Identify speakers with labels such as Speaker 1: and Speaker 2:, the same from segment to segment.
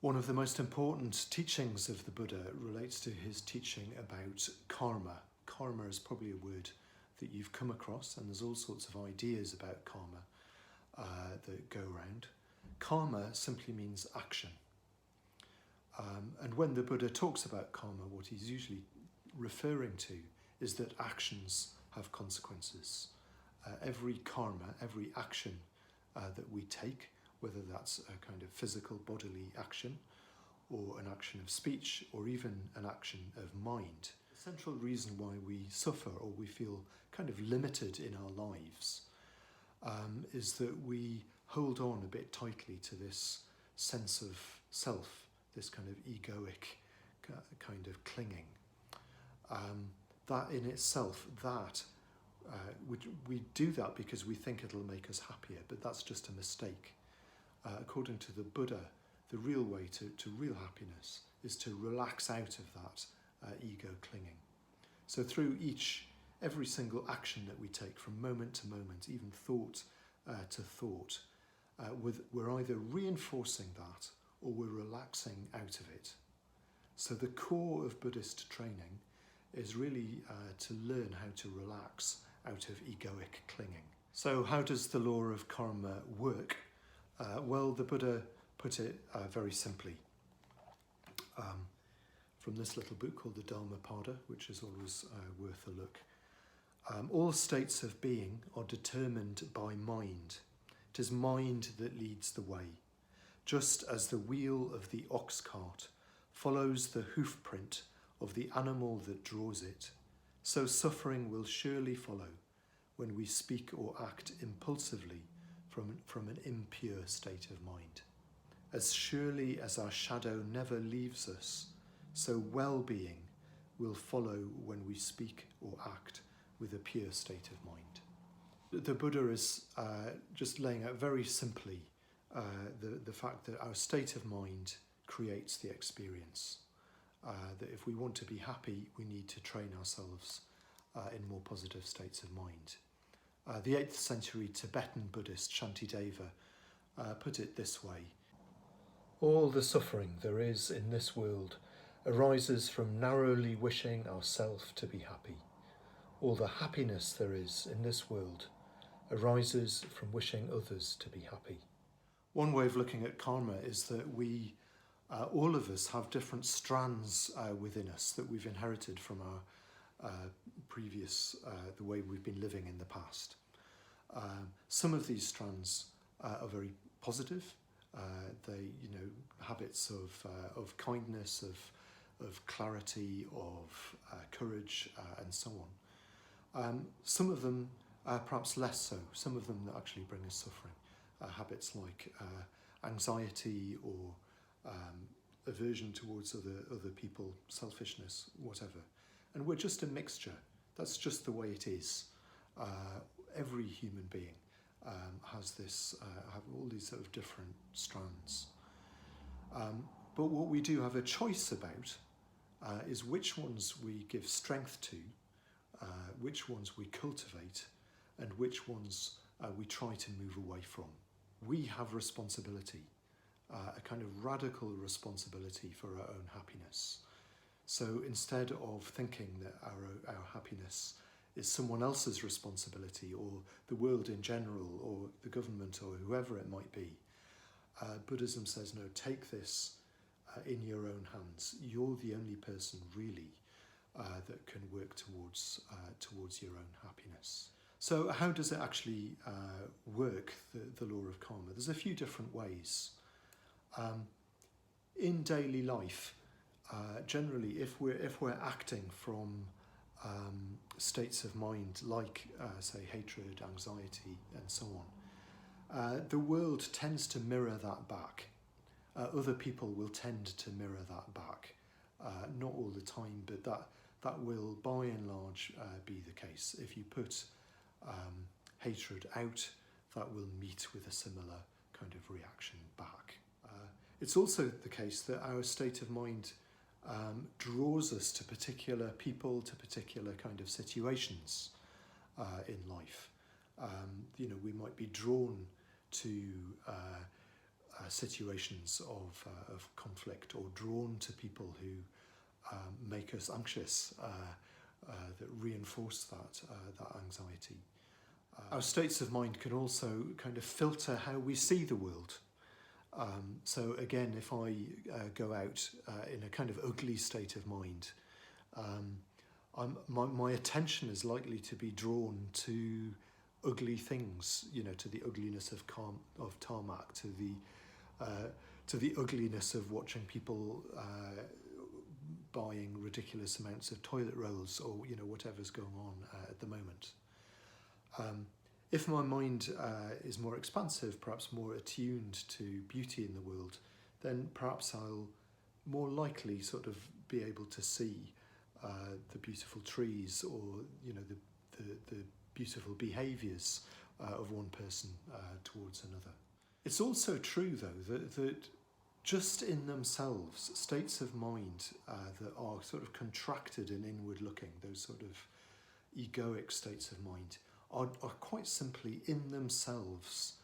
Speaker 1: One of the most important teachings of the Buddha relates to his teaching about karma. Karma is probably a word that you've come across, and there's all sorts of ideas about karma that go around. Karma simply means action. And when the Buddha talks about karma, what he's usually referring to is that actions have consequences. Every karma, every action that we take, whether that's a kind of physical bodily action or an action of speech or even an action of mind. The central reason why we suffer or we feel kind of limited in our lives is that we hold on a bit tightly to this sense of self, this kind of egoic kind of clinging. That in itself, we do that because we think it'll make us happier, but that's just a mistake. According to the Buddha, the real way to real happiness is to relax out of that ego clinging. So through every single action that we take from moment to moment, even thought to thought, we're either reinforcing that or we're relaxing out of it. So the core of Buddhist training is really to learn how to relax out of egoic clinging. So how does the law of karma work? Well, the Buddha put it very simply from this little book called the Dhammapada, which is always worth a look. All states of being are determined by mind. It is mind that leads the way. Just as the wheel of the ox cart follows the hoof print of the animal that draws it, so suffering will surely follow when we speak or act impulsively from an impure state of mind. As surely as our shadow never leaves us, so well-being will follow when we speak or act with a pure state of mind. The Buddha is just laying out very simply the fact that our state of mind creates the experience. That if we want to be happy, we need to train ourselves in more positive states of mind. The 8th century Tibetan Buddhist Shantideva put it this way: all the suffering there is in this world arises from narrowly wishing ourself to be happy. All the happiness there is in this world arises from wishing others to be happy. One way of looking at karma is that we, all of us, have different strands within us that we've inherited from our previous, the way we've been living in the past. Some of these strands are very positive. They, habits of kindness, of clarity, of courage, and so on. Some of them perhaps less so. Some of them that actually bring us suffering. Habits like anxiety or aversion towards other people, selfishness, whatever. And we're just a mixture. That's just the way it is. Every human being has have all these sort of different strands. But what we do have a choice about is which ones we give strength to, which ones we cultivate, and which ones we try to move away from. We have responsibility, a kind of radical responsibility for our own happiness. So instead of thinking that our happiness is someone else's responsibility, or the world in general, or the government, or whoever it might be, Buddhism says, no, take this in your own hands. You're the only person really that can work towards your own happiness. So how does it actually work, the law of karma? There's a few different ways. In daily life, generally, if we're acting from states of mind like, say, hatred, anxiety, and so on, the world tends to mirror that back. Other people will tend to mirror that back. Not all the time, but that will, by and large, be the case. If you put hatred out, that will meet with a similar kind of reaction back. It's also the case that our state of mind draws us to particular people, to particular kind of situations in life. We might be drawn to situations of conflict, or drawn to people who make us anxious, that reinforce that anxiety. Our states of mind can also kind of filter how we see the world. So again, if I go out in a kind of ugly state of mind, my attention is likely to be drawn to ugly things, to the ugliness of tarmac, to the ugliness of watching people buying ridiculous amounts of toilet rolls, or whatever's going on at the moment. If my mind is more expansive, perhaps more attuned to beauty in the world, then perhaps I'll more likely sort of be able to see the beautiful trees, or the beautiful behaviours of one person towards another. It's also true, though, that just in themselves, states of mind that are sort of contracted and inward looking, those sort of egoic states of mind, are quite simply in themselves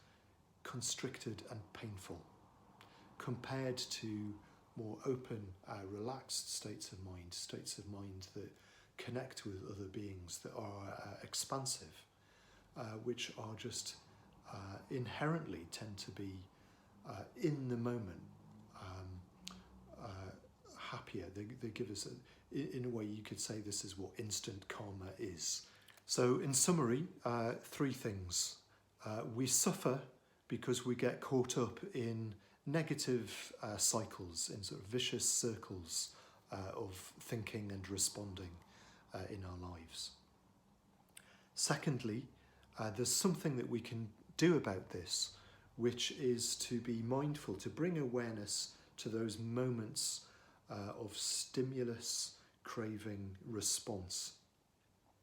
Speaker 1: constricted and painful, compared to more open, relaxed states of mind that connect with other beings, that are expansive, which are just inherently tend to be in the moment, happier. They give us, in a way you could say this is what instant karma is. So in summary, 3 things. We suffer because we get caught up in negative cycles, in sort of vicious circles of thinking and responding in our lives. Secondly, there's something that we can do about this, which is to be mindful, to bring awareness to those moments of stimulus, craving, response,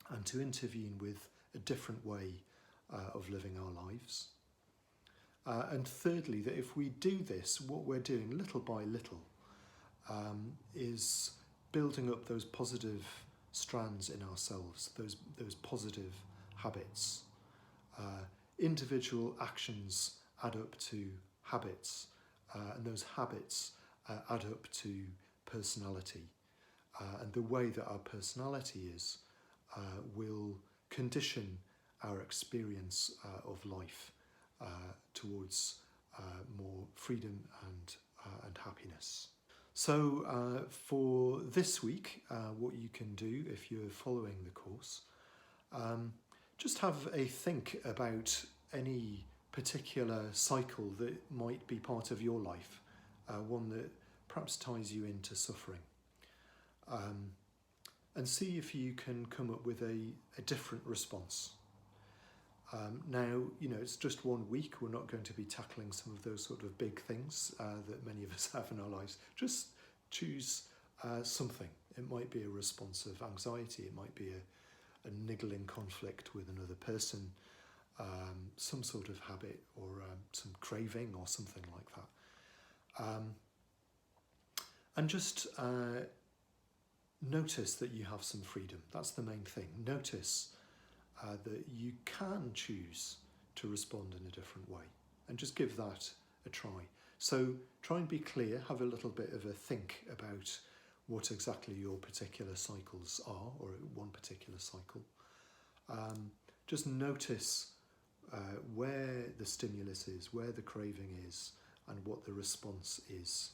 Speaker 1: and to intervene with a different way of living our lives. And thirdly, that if we do this, what we're doing little by little is building up those positive strands in ourselves, those positive habits. Individual actions add up to habits, and those habits add up to personality. And the way that our personality is will condition our experience of life towards more freedom and happiness. So for this week, what you can do if you're following the course, just have a think about any particular cycle that might be part of your life, one that perhaps ties you into suffering. And see if you can come up with a different response. Now, it's just 1 week. We're not going to be tackling some of those sort of big things that many of us have in our lives. Just choose something. It might be a response of anxiety. It might be a niggling conflict with another person, some sort of habit, or some craving or something like that. And just notice that you have some freedom. That's the main thing. Notice that you can choose to respond in a different way, and just give that a try. So try and be clear, have a little bit of a think about what exactly your particular cycles are, or one particular cycle. Just notice where the stimulus is, where the craving is, and what the response is.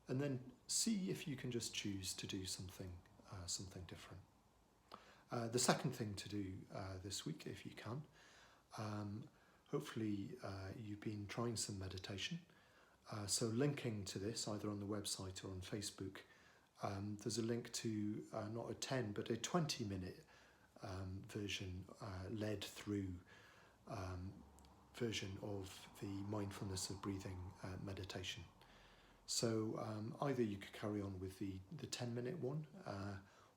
Speaker 1: And then see if you can just choose to do something different. The second thing to do this week, if you can, hopefully you've been trying some meditation. So linking to this, either on the website or on Facebook, there's a link to not a 10 but a 20-minute version, led through version of the mindfulness of breathing meditation. So either you could carry on with the 10-minute one,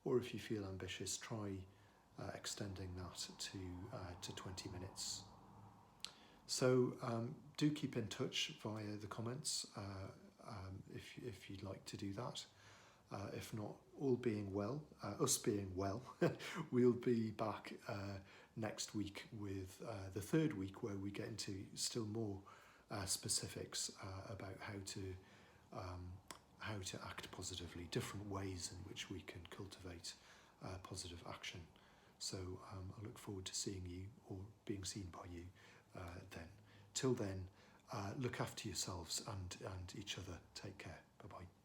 Speaker 1: or if you feel ambitious, try extending that to 20 minutes. So do keep in touch via the comments if you'd like to do that. If not, all being well, us being well, we'll be back next week with the third week, where we get into still more specifics about how to act positively, different ways in which we can cultivate positive action. So I look forward to seeing you or being seen by you then. Till then, look after yourselves and each other. Take care. Bye-bye.